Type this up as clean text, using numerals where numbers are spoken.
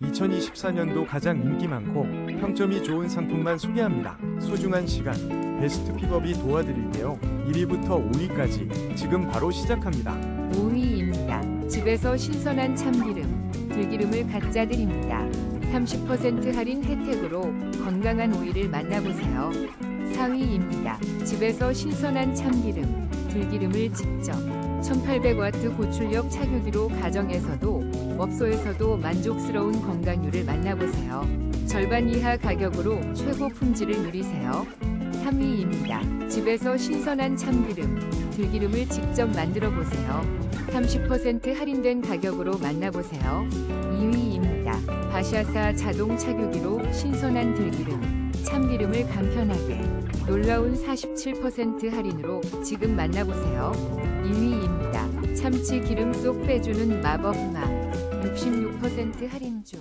2024년도 가장 인기 많고 평점이 좋은 상품만 소개합니다. 소중한 시간, 베스트 픽업이 도와드릴게요. 1위부터 5위까지 지금 바로 시작합니다. 5위입니다. 집에서 신선한 참기름, 들기름을 갖다 드립니다. 30% 할인 혜택으로 건강한 오일을 만나보세요. 4위입니다. 집에서 신선한 참기름, 들기름을 직접 1800W 고출력 차교기로 가정에서도 업소에서도 만족스러운 건강유를 만나보세요. 절반 이하 가격으로 최고 품질을 누리세요. 3위입니다. 집에서 신선한 참기름, 들기름을 직접 만들어 보세요. 30% 할인된 가격으로 만나보세요. 2위입니다. 바샤사 자동 차교기로 신선한 들기름, 참기름을 간편하게 놀라운 47% 할인으로 지금 만나보세요. 2위입니다. 참치 기름 쏙 빼주는 마법맛 66% 할인 중.